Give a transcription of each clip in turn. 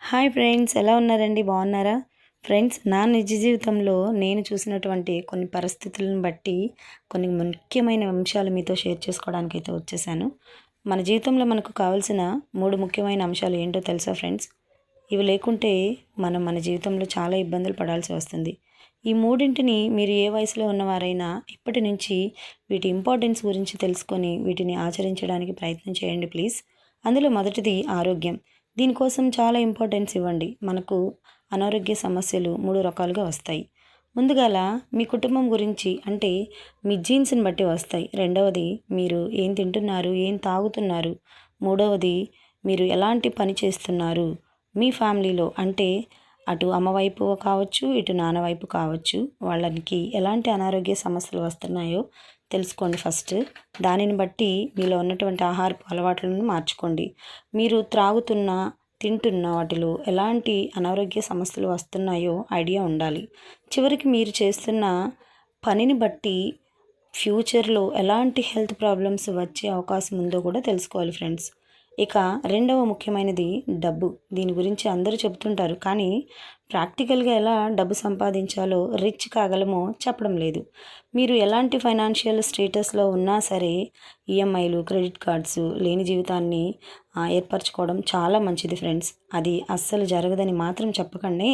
Hi friends, ఎలా ఉన్నారండి? బాగున్నారా? ఫ్రెండ్స్, నా నిజ జీవితంలో నేను చూసినటువంటి కొన్ని పరిస్థితులను బట్టి కొన్ని ముఖ్యమైన అంశాలు మీతో షేర్ చేసుకోవడానికి అయితే వచ్చేసాను. మన జీవితంలో మనకు కావాల్సిన 3 ముఖ్యమైన అంశాలు ఏంటో తెలుసా ఫ్రెండ్స్? ఇవి లేకుంటే మనం మన జీవితంలో చాలా ఇబ్బందులు పడాల్సి వస్తుంది. ఈ మూడింటిని మీరు ఏ వయసులో ఉన్నవారైనా ఇప్పటి నుంచి వీటి ఇంపార్టెన్స్ గురించి తెలుసుకొని వీటిని ఆచరించడానికి ప్రయత్నం చేయండి ప్లీజ్. అందులో మొదటిది ఆరోగ్యం. దీనికోసం చాలా ఇంపార్టెన్స్ ఇవ్వండి. మనకు అనారోగ్య సమస్యలు 3 రకాలుగా వస్తాయి. ముందుగాల మీ కుటుంబం గురించి, అంటే మీ జీన్స్ని బట్టి వస్తాయి. రెండవది మీరు ఏం తింటున్నారు, ఏం తాగుతున్నారు. మూడవది మీరు ఎలాంటి పని చేస్తున్నారు మీ ఫ్యామిలీలో, అంటే అటు అమ్మ వైపు కావచ్చు, ఇటు నాన్న వైపు కావచ్చు, వాళ్ళకి ఎలాంటి అనారోగ్య సమస్యలు వస్తున్నాయో తెలుసుకోండి ఫస్ట్. దానిని బట్టి మీలో ఉన్నటువంటి ఆహారపు అలవాట్లను మార్చుకోండి. మీరు త్రాగుతున్న, తింటున్న వాటిలో ఎలాంటి అనారోగ్య సమస్యలు వస్తున్నాయో ఐడియా ఉండాలి. చివరికి మీరు చేస్తున్న పనిని బట్టి ఫ్యూచర్లో ఎలాంటి హెల్త్ ప్రాబ్లమ్స్ వచ్చే అవకాశం ఉందో కూడా తెలుసుకోవాలి ఫ్రెండ్స్. ఇక రెండవ ముఖ్యమైనది డబ్బు. దీని గురించి అందరూ చెప్తుంటారు, కానీ ప్రాక్టికల్గా ఎలా డబ్బు సంపాదించాలో, రిచ్ కాగలమో చెప్పడం లేదు. మీరు ఎలాంటి ఫైనాన్షియల్ స్టేటస్లో ఉన్నా సరే ఈఎంఐలు, క్రెడిట్ కార్డ్స్ లేని జీవితాన్ని ఏర్పరచుకోవడం చాలా మంచిది ఫ్రెండ్స్. అది అస్సలు జరగదని మాత్రం చెప్పకండి.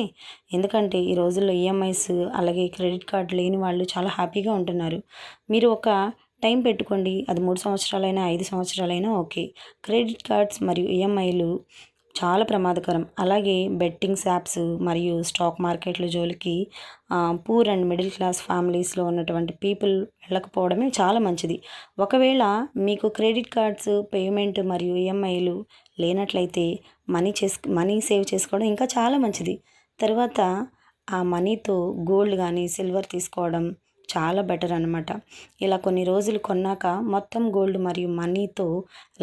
ఎందుకంటే ఈ రోజుల్లో ఈఎంఐస్ అలాగే క్రెడిట్ కార్డ్ లేని వాళ్ళు చాలా హ్యాపీగా ఉంటున్నారు. మీరు ఒక టైం పెట్టుకోండి. అది 3 సంవత్సరాలైనా 5 సంవత్సరాలైనా ఓకే. క్రెడిట్ కార్డ్స్ మరియు ఈఎంఐలు చాలా ప్రమాదకరం. అలాగే బెట్టింగ్స్ యాప్స్ మరియు స్టాక్ మార్కెట్ల జోలికి పూర్ అండ్ మిడిల్ క్లాస్ ఫ్యామిలీస్లో ఉన్నటువంటి పీపుల్ వెళ్ళకపోవడమే చాలా మంచిది. ఒకవేళ మీకు క్రెడిట్ కార్డ్స్ పేమెంట్ మరియు ఈఎంఐలు లేనట్లయితే మనీ సేవ్ చేసుకోవడం ఇంకా చాలా మంచిది. తర్వాత ఆ మనీతో గోల్డ్ కానీ సిల్వర్ తీసుకోవడం చాలా బెటర్ అనమాట. ఇలా కొన్ని రోజులు కొన్నాక మొత్తం గోల్డ్ మరియు మనీతో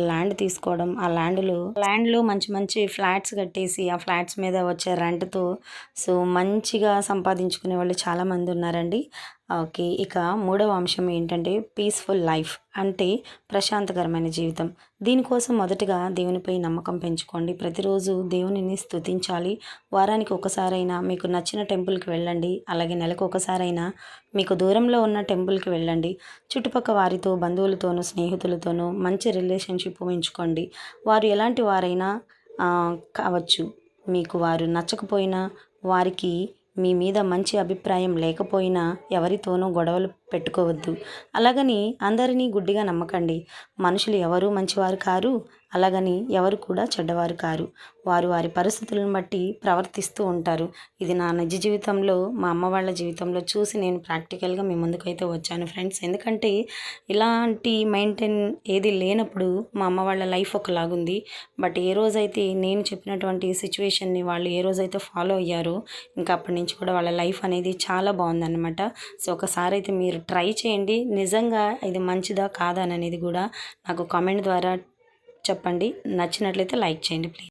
ల్యాండ్ తీసుకోవడం, ఆ ల్యాండ్లో మంచి మంచి ఫ్లాట్స్ కట్టేసి ఆ ఫ్లాట్స్ మీద వచ్చే రెంట్తో మంచిగా సంపాదించుకునే వాళ్ళు చాలామంది ఉన్నారండి. ఓకే, ఇక మూడవ అంశం ఏంటంటే పీస్ఫుల్ లైఫ్, అంటే ప్రశాంతకరమైన జీవితం. దీనికోసం మొదటగా దేవునిపై నమ్మకం పెంచుకోండి. ప్రతిరోజు దేవునిని స్తుతించాలి. వారానికి ఒకసారైనా మీకు నచ్చిన టెంపుల్కి వెళ్ళండి. అలాగే నెలకు ఒకసారైనా మీకు దూరంలో ఉన్న టెంపుల్కి వెళ్ళండి. చుట్టుపక్కల వారితో, బంధువులతోనూ, స్నేహితులతోనూ మంచి రిలేషన్షిప్ ఉంచుకోండి. వారు ఎలాంటి వారైనా కావచ్చు. మీకు వారు నచ్చకపోయినా, వారికి మీ మీద మంచి అభిప్రాయం లేకపోయినా ఎవరితోనూ గొడవలు పెట్టుకోవద్దు. అలాగని అందరినీ గుడ్డిగా నమ్మకండి. మనుషులు ఎవరూ మంచివారు కారు, అలాగని ఎవరు కూడా చెడ్డవారు కారు. వారు వారి పరిస్థితులను బట్టి ప్రవర్తిస్తూ ఉంటారు. ఇది నా నిజ జీవితంలో, మా అమ్మ వాళ్ళ జీవితంలో చూసి నేను ప్రాక్టికల్గా మీ ముందుకైతే వచ్చాను ఫ్రెండ్స్. ఎందుకంటే ఇలాంటి మెయింటైన్ ఏది లేనప్పుడు మా అమ్మ వాళ్ళ లైఫ్ ఒకలాగుంది. బట్ ఏ రోజైతే నేను చెప్పినటువంటి సిచ్యువేషన్ని వాళ్ళు ఏ రోజైతే ఫాలో అయ్యారో, ఇంకా అప్పటి నుంచి కూడా వాళ్ళ లైఫ్ అనేది చాలా బాగుందన్నమాట. ఒకసారి అయితే మీరు ట్రై చేయండి. నిజంగా ఇది మంచిదా కాదా అనేది కూడా నాకు కామెంట్ ద్వారా చెప్పండి. నచ్చినట్లయితే లైక్ చేయండి ప్లీజ్.